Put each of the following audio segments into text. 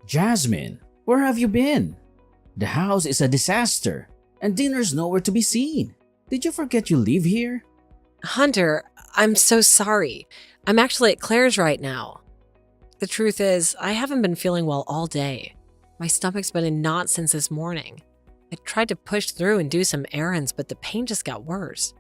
Jasmine, where have you been? The house is a disaster, and dinner's nowhere to be seen. Did you forget you live here? Hunter, I'm so sorry. I'm actually at Claire's right now. The truth is, I haven't been feeling well all day. My stomach's been in knots since this morning. I tried to push through and do some errands, but the pain just got worse.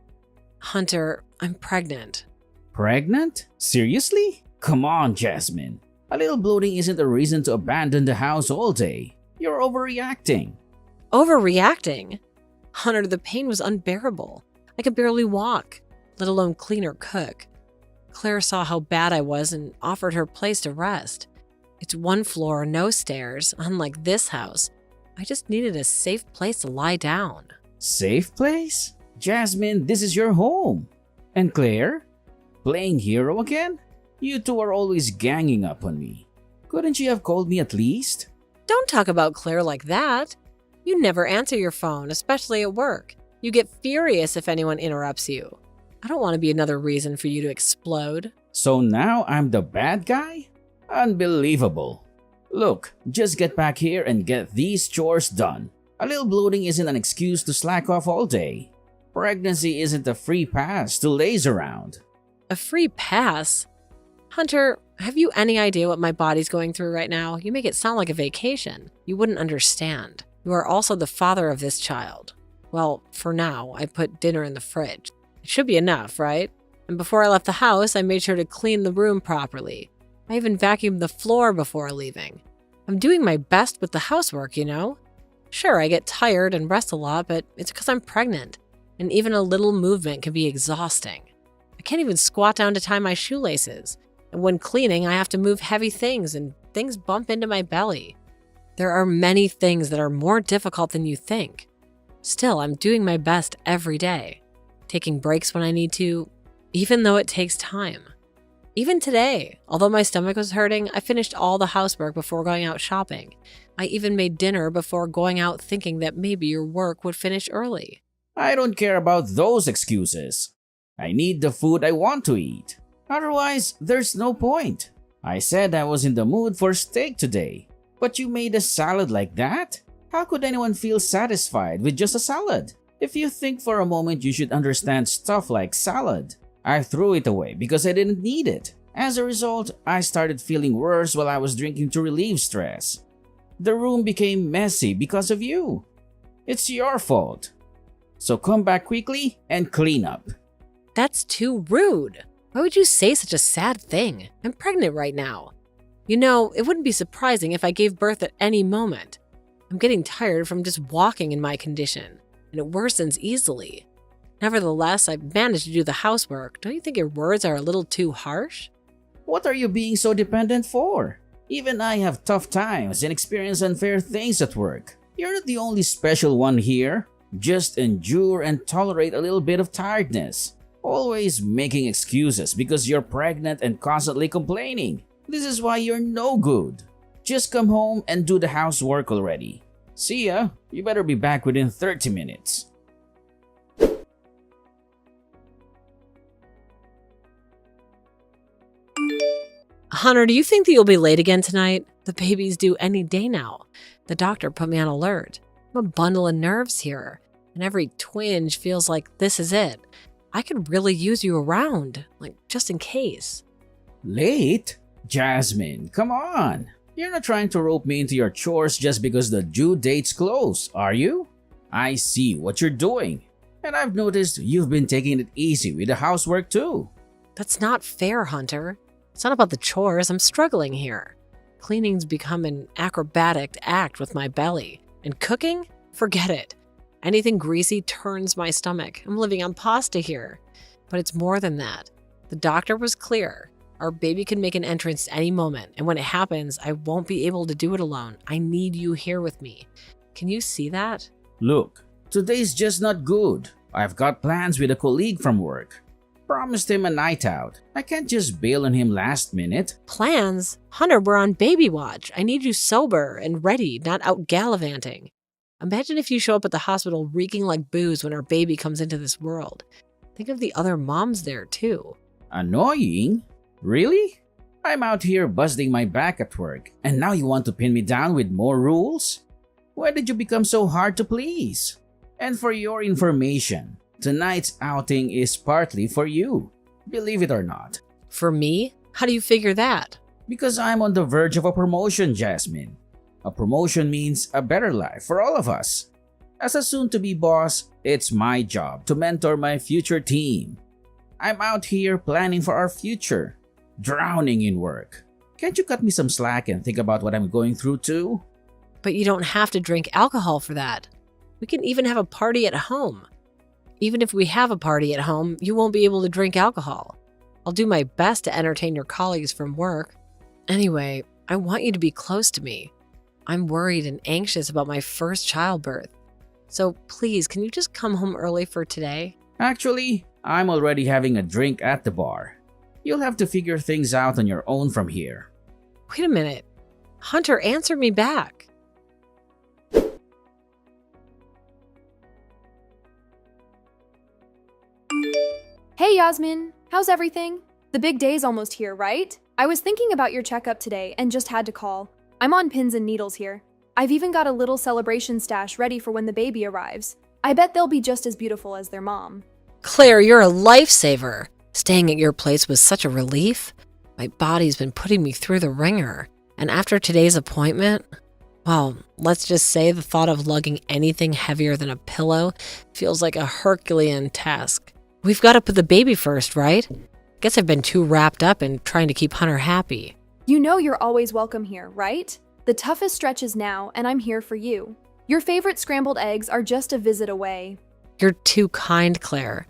Hunter, I'm pregnant. Pregnant? Seriously? Come on, Jasmine. A little bloating isn't a reason to abandon the house all day. You're overreacting. Overreacting? Hunter, the pain was unbearable. I could barely walk, let alone clean or cook. Claire saw how bad I was and offered her place to rest. It's one floor, no stairs, unlike this house. I just needed a safe place to lie down. Safe place? Jasmine, this is your home. And Claire? Playing hero again? You two are always ganging up on me. Couldn't you have called me at least? Don't talk about Claire like that. You never answer your phone, especially at work. You get furious if anyone interrupts you. I don't want to be another reason for you to explode. So now I'm the bad guy? Unbelievable. Look, just get back here and get these chores done. A little bloating isn't an excuse to slack off all day. Pregnancy isn't a free pass to laze around. A free pass? Hunter, have you any idea what my body's going through right now? You make it sound like a vacation. You wouldn't understand. You are also the father of this child. Well, for now, I put dinner in the fridge. It should be enough, right? And before I left the house, I made sure to clean the room properly. I even vacuumed the floor before leaving. I'm doing my best with the housework, you know? Sure, I get tired and rest a lot, but it's because I'm pregnant. And even a little movement can be exhausting. I can't even squat down to tie my shoelaces. And when cleaning, I have to move heavy things and things bump into my belly. There are many things that are more difficult than you think. Still, I'm doing my best every day. Taking breaks when I need to, even though it takes time. Even today, although my stomach was hurting, I finished all the housework before going out shopping. I even made dinner before going out thinking that maybe your work would finish early. I don't care about those excuses. I need the food I want to eat. Otherwise, there's no point. I said I was in the mood for steak today, but you made a salad like that? How could anyone feel satisfied with just a salad? If you think for a moment, you should understand stuff like salad. I threw it away because I didn't need it. As a result, I started feeling worse while I was drinking to relieve stress. The room became messy because of you. It's your fault. So come back quickly and clean up. That's too rude. Why would you say such a sad thing? I'm pregnant right now. You know, it wouldn't be surprising if I gave birth at any moment. I'm getting tired from just walking in my condition, and it worsens easily. Nevertheless, I've managed to do the housework. Don't you think your words are a little too harsh? What are you being so dependent for? Even I have tough times and experience unfair things at work. You're not the only special one here. Just endure and tolerate a little bit of tiredness. Always making excuses because you're pregnant and constantly complaining. This is why you're no good. Just come home and do the housework already. See ya. You better be back within 30 minutes. Hunter, do you think that you'll be late again tonight? The baby's due any day now. The doctor put me on alert. I'm a bundle of nerves here, and every twinge feels like this is it. I could really use you around, like just in case. Late? Jasmine, come on. You're not trying to rope me into your chores just because the due date's close, are you? I see what you're doing. And I've noticed you've been taking it easy with the housework too. That's not fair, Hunter. It's not about the chores. I'm struggling here. Cleaning's become an acrobatic act with my belly. And cooking? Forget it. Anything greasy turns my stomach. I'm living on pasta here. But it's more than that. The doctor was clear. Our baby can make an entrance any moment, and when it happens, I won't be able to do it alone. I need you here with me. Can you see that? Look, today's just not good. I've got plans with a colleague from work. Promised him a night out. I can't just bail on him last minute. Plans? Hunter, we're on baby watch. I need you sober and ready, not out gallivanting. Imagine if you show up at the hospital reeking like booze when our baby comes into this world. Think of the other moms there, too. Annoying? Really? I'm out here busting my back at work, and now you want to pin me down with more rules? Why did you become so hard to please? And for your information, tonight's outing is partly for you, believe it or not. For me? How do you figure that? Because I'm on the verge of a promotion, Jasmine. A promotion means a better life for all of us. As a soon-to-be boss, it's my job to mentor my future team. I'm out here planning for our future, drowning in work. Can't you cut me some slack and think about what I'm going through too? But you don't have to drink alcohol for that. We can even have a party at home. Even if we have a party at home, you won't be able to drink alcohol. I'll do my best to entertain your colleagues from work. Anyway, I want you to be close to me. I'm worried and anxious about my first childbirth. So please, can you just come home early for today? Actually, I'm already having a drink at the bar. You'll have to figure things out on your own from here. Wait a minute. Hunter, answer me back. Hey Yasmin, how's everything? The big day's almost here, right? I was thinking about your checkup today and just had to call. I'm on pins and needles here. I've even got a little celebration stash ready for when the baby arrives. I bet they'll be just as beautiful as their mom. Claire, you're a lifesaver. Staying at your place was such a relief. My body's been putting me through the ringer. And after today's appointment, well, let's just say the thought of lugging anything heavier than a pillow feels like a Herculean task. We've got to put the baby first, right? Guess I've been too wrapped up in trying to keep Hunter happy. You know you're always welcome here, right? The toughest stretch is now, and I'm here for you. Your favorite scrambled eggs are just a visit away. You're too kind, Claire.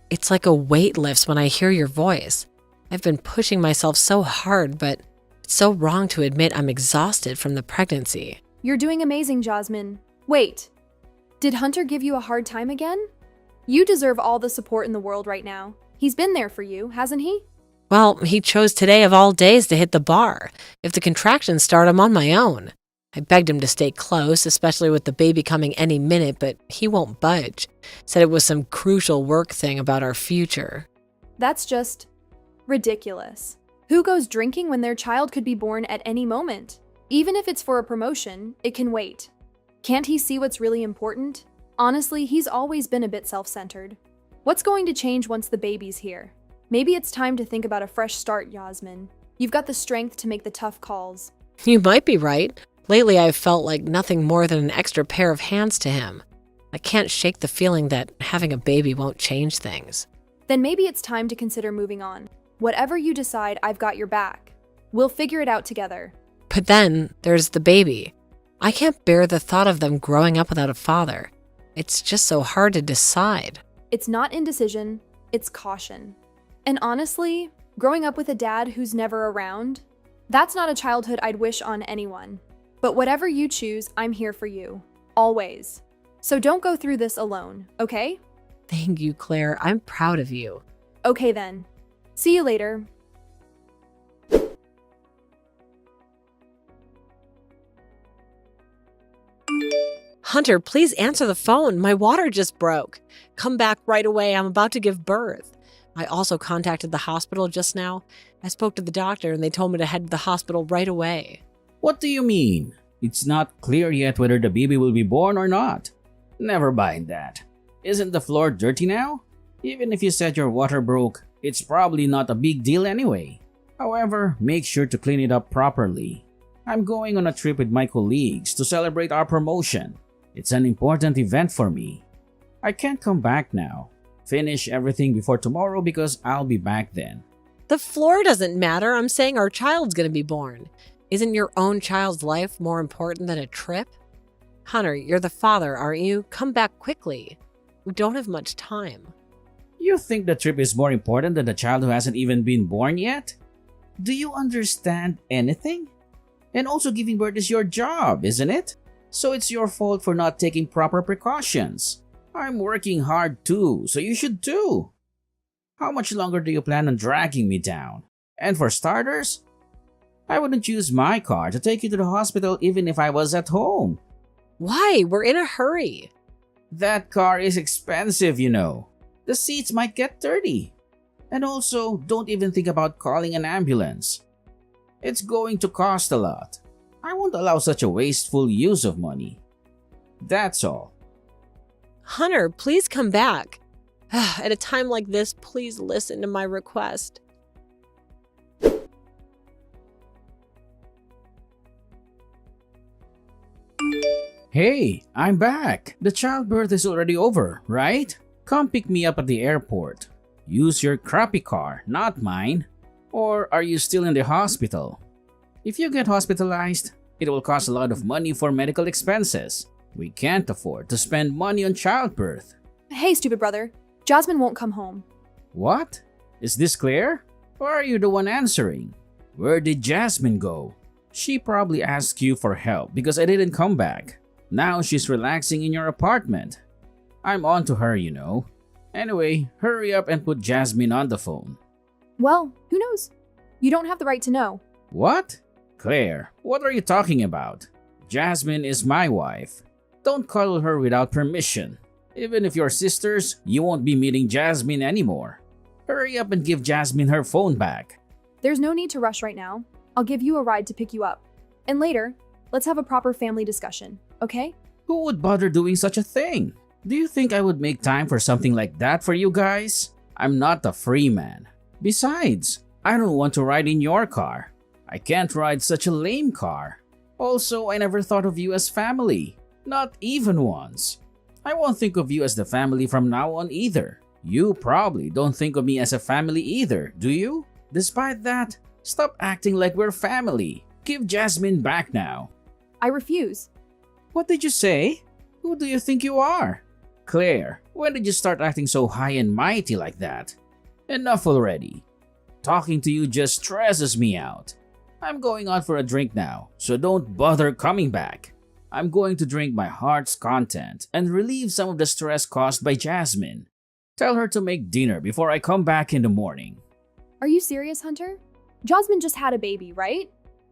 It's like a weight lifts when I hear your voice. I've been pushing myself so hard, but it's so wrong to admit I'm exhausted from the pregnancy. You're doing amazing, Jasmine. Wait, did Hunter give you a hard time again? You deserve all the support in the world right now. He's been there for you, hasn't he? Well, he chose today of all days to hit the bar. If the contractions start, I'm on my own. I begged him to stay close, especially with the baby coming any minute, but he won't budge. Said it was some crucial work thing about our future. That's just ridiculous. Who goes drinking when their child could be born at any moment? Even if it's for a promotion, it can wait. Can't he see what's really important? Honestly, he's always been a bit self-centered. What's going to change once the baby's here? Maybe it's time to think about a fresh start, Yasmin. You've got the strength to make the tough calls. You might be right. Lately, I've felt like nothing more than an extra pair of hands to him. I can't shake the feeling that having a baby won't change things. Then maybe it's time to consider moving on. Whatever you decide, I've got your back. We'll figure it out together. But then there's the baby. I can't bear the thought of them growing up without a father. It's just so hard to decide. It's not indecision, it's caution. And honestly, growing up with a dad who's never around, that's not a childhood I'd wish on anyone. But whatever you choose, I'm here for you. Always. So don't go through this alone, okay? Thank you, Claire. I'm proud of you. Okay then. See you later. Hunter, please answer the phone. My water just broke. Come back right away. I'm about to give birth. I also contacted the hospital just now. I spoke to the doctor and they told me to head to the hospital right away. What do you mean? It's not clear yet whether the baby will be born or not. Never mind that. Isn't the floor dirty now? Even if you said your water broke, it's probably not a big deal anyway. However, make sure to clean it up properly. I'm going on a trip with my colleagues to celebrate our promotion. It's an important event for me. I can't come back now. Finish everything before tomorrow because I'll be back then. The floor doesn't matter. I'm saying our child's going to be born. Isn't your own child's life more important than a trip? Hunter, you're the father, aren't you? Come back quickly. We don't have much time. You think the trip is more important than the child who hasn't even been born yet? Do you understand anything? And also giving birth is your job, isn't it? So it's your fault for not taking proper precautions. I'm working hard too, so you should too. How much longer do you plan on dragging me down? And for starters, I wouldn't use my car to take you to the hospital even if I was at home. Why? We're in a hurry. That car is expensive, you know. The seats might get dirty. And also, don't even think about calling an ambulance. It's going to cost a lot. I won't allow such a wasteful use of money. That's all. Hunter, please come back. At a time like this, please listen to my request. Hey, I'm back. The childbirth is already over, right? Come pick me up at the airport. Use your crappy car, not mine. Or are you still in the hospital? If you get hospitalized, it will cost a lot of money for medical expenses. We can't afford to spend money on childbirth. Hey, stupid brother. Jasmine won't come home. What? Is this clear? Or are you the one answering? Where did Jasmine go? She probably asked you for help because I didn't come back. Now she's relaxing in your apartment. I'm on to her, you know. Anyway, hurry up and put Jasmine on the phone. Well, who knows? You don't have the right to know. What? Claire, what are you talking about? Jasmine is my wife. Don't cuddle her without permission. Even if you're sisters, you won't be meeting Jasmine anymore. Hurry up and give Jasmine her phone back. There's no need to rush right now. I'll give you a ride to pick you up. And later, let's have a proper family discussion, okay? Who would bother doing such a thing? Do you think I would make time for something like that for you guys? I'm not a free man. Besides, I don't want to ride in your car. I can't ride such a lame car. Also, I never thought of you as family. Not even once. I won't think of you as the family from now on either. You probably don't think of me as a family either, do you? Despite that, stop acting like we're family. Give Jasmine back now. I refuse. What did you say? Who do you think you are? Claire, when did you start acting so high and mighty like that? Enough already. Talking to you just stresses me out. I'm going out for a drink now, so don't bother coming back. I'm going to drink my heart's content and relieve some of the stress caused by Jasmine. Tell her to make dinner before I come back in the morning. Are you serious, Hunter? Jasmine just had a baby, right?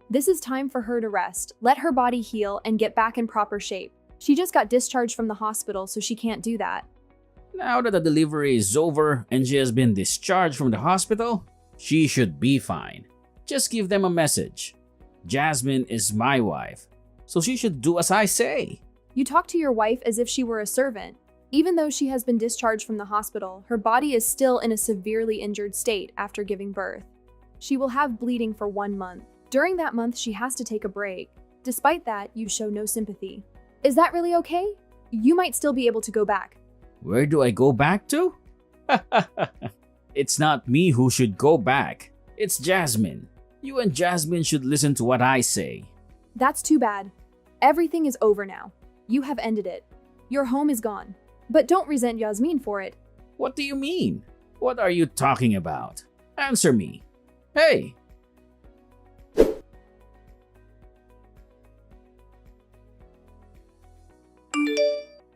This is time for her to rest, let her body heal, and get back in proper shape. She just got discharged from the hospital, so she can't do that. Now that the delivery is over and she has been discharged from the hospital, she should be fine. Just give them a message. Jasmine is my wife, so she should do as I say. You talk to your wife as if she were a servant. Even though she has been discharged from the hospital, her body is still in a severely injured state after giving birth. She will have bleeding for 1 month. During that month, she has to take a break. Despite that, you show no sympathy. Is that really okay? You might still be able to go back. Where do I go back to? It's not me who should go back. It's Jasmine. You and Jasmine should listen to what I say. That's too bad. Everything is over now. You have ended it. Your home is gone. But don't resent Yasmin for it. What do you mean? What are you talking about? Answer me. Hey!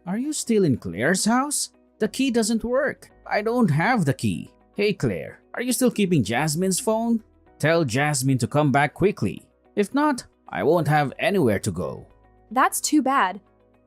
Are you still in Claire's house? The key doesn't work. I don't have the key. Hey Claire, are you still keeping Jasmine's phone? Tell Jasmine to come back quickly. If not, I won't have anywhere to go. That's too bad.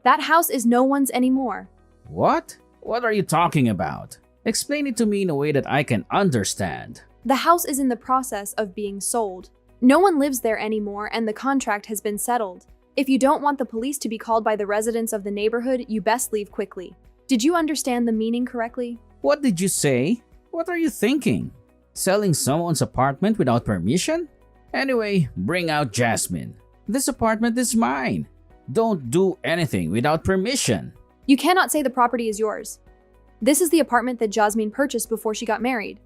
That house is no one's anymore. What? What are you talking about? Explain it to me in a way that I can understand. The house is in the process of being sold. No one lives there anymore and the contract has been settled. If you don't want the police to be called by the residents of the neighborhood, you best leave quickly. Did you understand the meaning correctly? What did you say? What are you thinking? Selling someone's apartment without permission? Anyway, bring out Jasmine. This apartment is mine. Don't do anything without permission. You cannot say the property is yours. This is the apartment that Jasmine purchased before she got married.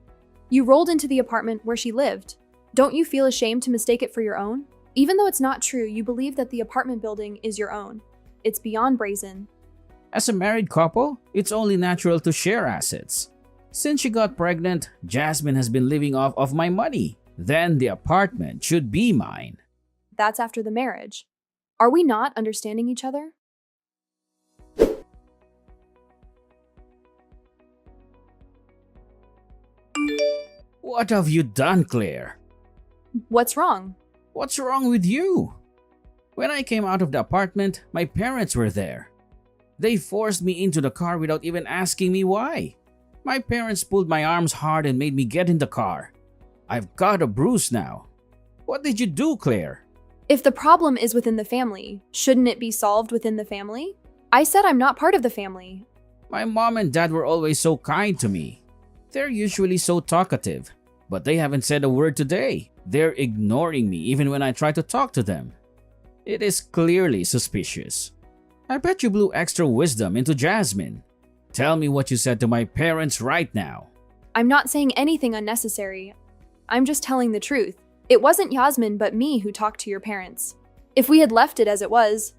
You rolled into the apartment where she lived. Don't you feel ashamed to mistake it for your own? Even though it's not true, you believe that the apartment building is your own. It's beyond brazen. As a married couple, it's only natural to share assets. Since she got pregnant, Jasmine has been living off of my money. Then the apartment should be mine. That's after the marriage. Are we not understanding each other? What have you done, Claire? What's wrong? What's wrong with you? When I came out of the apartment, my parents were there. They forced me into the car without even asking me why. My parents pulled my arms hard and made me get in the car. I've got a bruise now. What did you do, Claire? If the problem is within the family, shouldn't it be solved within the family? I said I'm not part of the family. My mom and dad were always so kind to me. They're usually so talkative, but they haven't said a word today. They're ignoring me even when I try to talk to them. It is clearly suspicious. I bet you blew extra wisdom into Jasmine. Tell me what you said to my parents right now. I'm not saying anything unnecessary. I'm just telling the truth. It wasn't Yasmin but me who talked to your parents. If we had left it as it was,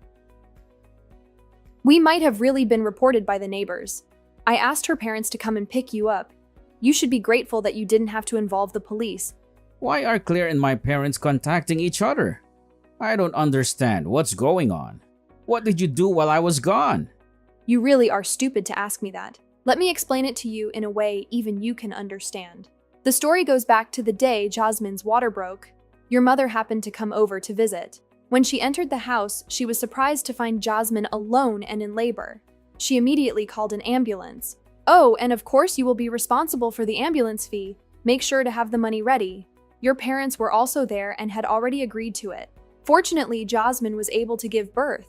we might have really been reported by the neighbors. I asked her parents to come and pick you up. You should be grateful that you didn't have to involve the police. Why are Claire and my parents contacting each other? I don't understand what's going on. What did you do while I was gone? You really are stupid to ask me that. Let me explain it to you in a way even you can understand. The story goes back to the day Jasmine's water broke. Your mother happened to come over to visit. When she entered the house, she was surprised to find Jasmine alone and in labor. She immediately called an ambulance. Oh, and of course you will be responsible for the ambulance fee. Make sure to have the money ready. Your parents were also there and had already agreed to it. Fortunately, Jasmine was able to give birth.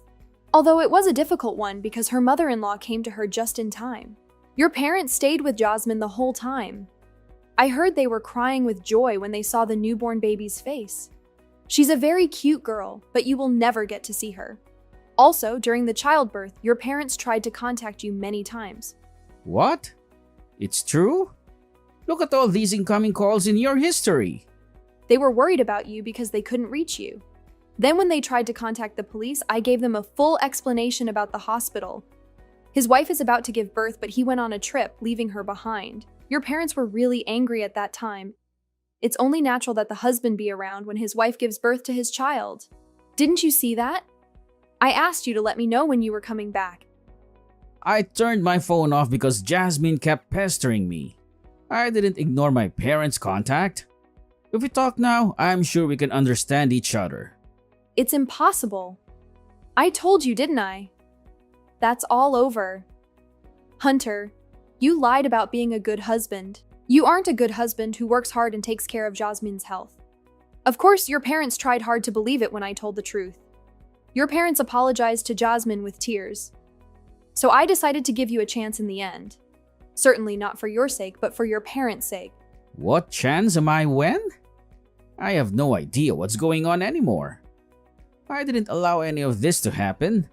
Although it was a difficult one because her mother-in-law came to her just in time. Your parents stayed with Jasmine the whole time. I heard they were crying with joy when they saw the newborn baby's face. She's a very cute girl, but you will never get to see her. Also, during the childbirth, your parents tried to contact you many times. What? It's true? Look at all these incoming calls in your history. They were worried about you because they couldn't reach you. Then when they tried to contact the police, I gave them a full explanation about the hospital. His wife is about to give birth, but he went on a trip, leaving her behind. Your parents were really angry at that time. It's only natural that the husband be around when his wife gives birth to his child. Didn't you see that? I asked you to let me know when you were coming back. I turned my phone off because Jasmine kept pestering me. I didn't ignore my parents' contact. If we talk now, I'm sure we can understand each other. It's impossible. I told you, didn't I? That's all over. Hunter, you lied about being a good husband. You aren't a good husband who works hard and takes care of Jasmine's health. Of course, your parents tried hard to believe it when I told the truth. Your parents apologized to Jasmine with tears. So I decided to give you a chance in the end. Certainly not for your sake, but for your parents' sake. What chance am I when? I have no idea what's going on anymore. I didn't allow any of this to happen.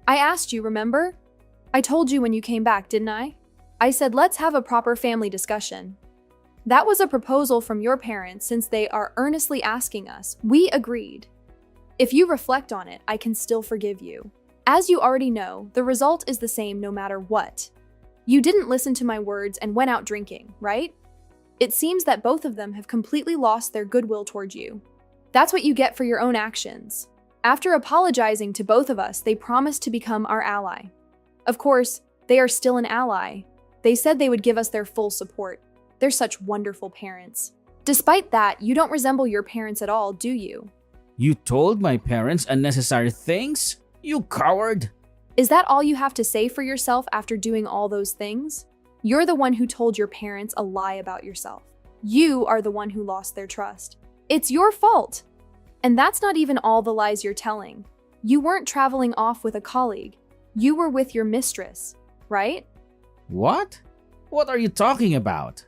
I asked you, remember? I told you when you came back, didn't I? I said, let's have a proper family discussion. That was a proposal from your parents since they are earnestly asking us. We agreed. If you reflect on it, I can still forgive you. As you already know, the result is the same no matter what. You didn't listen to my words and went out drinking, right? It seems that both of them have completely lost their goodwill towards you. That's what you get for your own actions. After apologizing to both of us, they promised to become our ally. Of course, they are still an ally. They said they would give us their full support. They're such wonderful parents. Despite that, you don't resemble your parents at all, do you? You told my parents unnecessary things? You coward! Is that all you have to say for yourself after doing all those things? You're the one who told your parents a lie about yourself. You are the one who lost their trust. It's your fault. And that's not even all the lies you're telling. You weren't traveling off with a colleague. You were with your mistress, right? What? What are you talking about?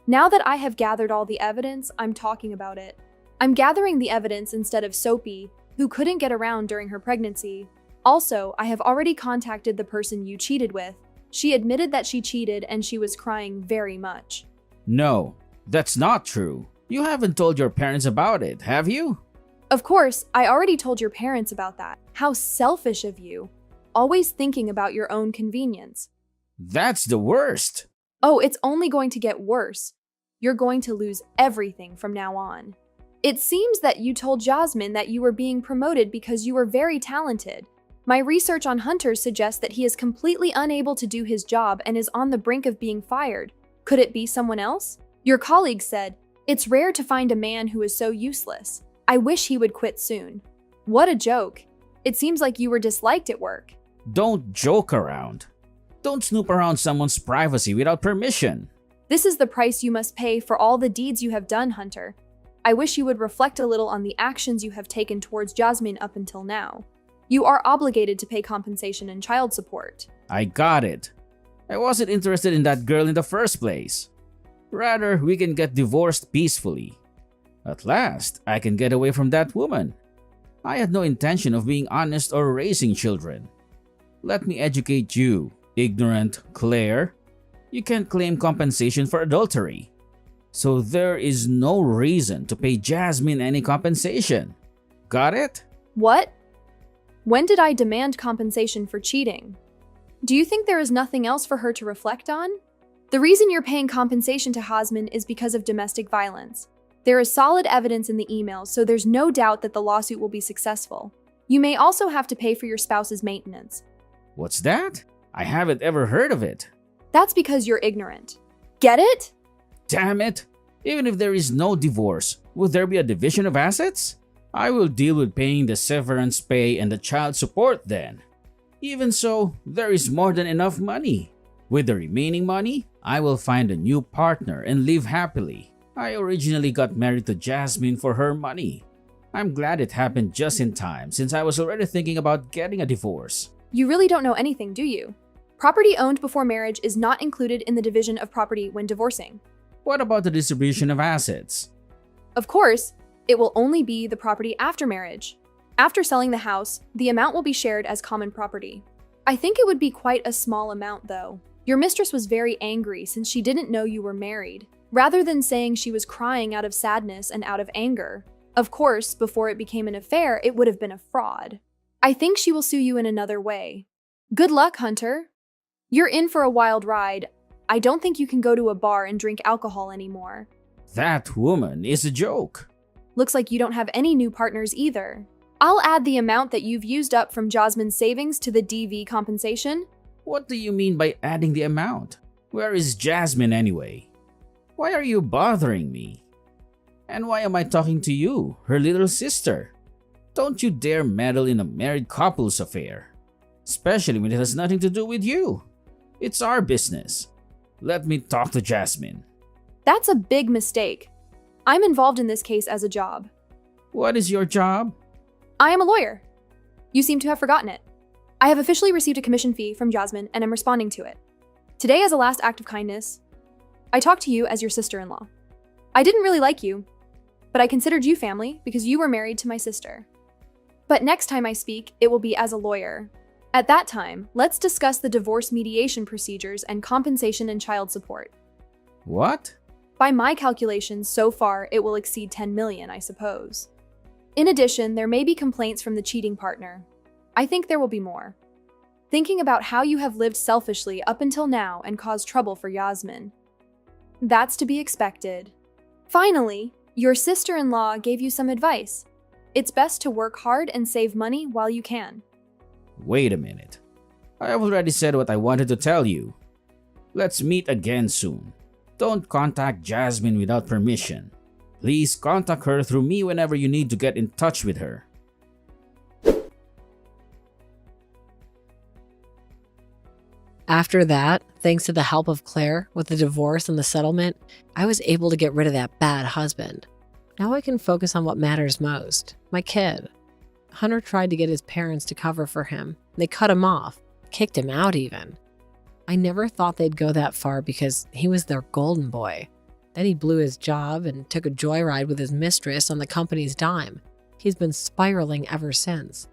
Now that I have gathered all the evidence, I'm talking about it. I'm gathering the evidence instead of Sophie, who couldn't get around during her pregnancy. Also, I have already contacted the person you cheated with. She admitted that she cheated and she was crying very much. No, that's not true. You haven't told your parents about it, have you? Of course, I already told your parents about that. How selfish of you. Always thinking about your own convenience. That's the worst. Oh, it's only going to get worse. You're going to lose everything from now on. It seems that you told Jasmine that you were being promoted because you were very talented. My research on Hunter suggests that he is completely unable to do his job and is on the brink of being fired. Could it be someone else? Your colleague said, "It's rare to find a man who is so useless. I wish he would quit soon." What a joke. It seems like you were disliked at work. Don't joke around. Don't snoop around someone's privacy without permission. This is the price you must pay for all the deeds you have done, Hunter. I wish you would reflect a little on the actions you have taken towards Jasmine up until now. You are obligated to pay compensation and child support. I got it. I wasn't interested in that girl in the first place. Rather, we can get divorced peacefully. At last, I can get away from that woman. I had no intention of being honest or raising children. Let me educate you, ignorant Claire. You can't claim compensation for adultery. So there is no reason to pay Jasmine any compensation. Got it? What? When did I demand compensation for cheating? Do you think there is nothing else for her to reflect on? The reason you're paying compensation to Jasmine is because of domestic violence. There is solid evidence in the emails, so there's no doubt that the lawsuit will be successful. You may also have to pay for your spouse's maintenance. What's that? I haven't ever heard of it. That's because you're ignorant. Get it? Damn it! Even if there is no divorce, would there be a division of assets? I will deal with paying the severance pay and the child support then. Even so, there is more than enough money. With the remaining money, I will find a new partner and live happily. I originally got married to Jasmine for her money. I'm glad it happened just in time since I was already thinking about getting a divorce. You really don't know anything, do you? Property owned before marriage is not included in the division of property when divorcing. What about the distribution of assets? Of course, it will only be the property after marriage. After selling the house, the amount will be shared as common property. I think it would be quite a small amount, though. Your mistress was very angry since she didn't know you were married, rather than saying she was crying out of sadness and out of anger. Of course, before it became an affair, it would have been a fraud. I think she will sue you in another way. Good luck, Hunter. You're in for a wild ride. I don't think you can go to a bar and drink alcohol anymore. That woman is a joke. Looks like you don't have any new partners either. I'll add the amount that you've used up from Jasmine's savings to the DV compensation. What do you mean by adding the amount? Where is Jasmine anyway? Why are you bothering me? And why am I talking to you, her little sister? Don't you dare meddle in a married couple's affair. Especially when it has nothing to do with you. It's our business. Let me talk to Jasmine. That's a big mistake. I'm involved in this case as a job. What is your job? I am a lawyer. You seem to have forgotten it. I have officially received a commission fee from Jasmine and am responding to it. Today, as a last act of kindness, I talked to you as your sister-in-law. I didn't really like you, but I considered you family because you were married to my sister. But next time I speak, it will be as a lawyer. At that time, let's discuss the divorce mediation procedures and compensation and child support. What? By my calculations, so far, it will exceed 10 million, I suppose. In addition, there may be complaints from the cheating partner. I think there will be more. Thinking about how you have lived selfishly up until now and caused trouble for Yasmin. That's to be expected. Finally, your sister-in-law gave you some advice. It's best to work hard and save money while you can. Wait a minute. I have already said what I wanted to tell you. Let's meet again soon. Don't contact Jasmine without permission. Please contact her through me whenever you need to get in touch with her. After that, thanks to the help of Claire with the divorce and the settlement, I was able to get rid of that bad husband. Now I can focus on what matters most, my kid. Hunter tried to get his parents to cover for him. They cut him off, kicked him out even. I never thought they'd go that far because he was their golden boy. Then he blew his job and took a joyride with his mistress on the company's dime. He's been spiraling ever since.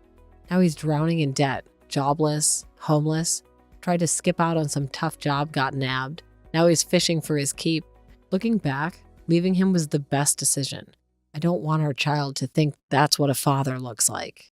Now he's drowning in debt, jobless, homeless, tried to skip out on some tough job, got nabbed. Now he's fishing for his keep. Looking back, leaving him was the best decision. I don't want our child to think that's what a father looks like.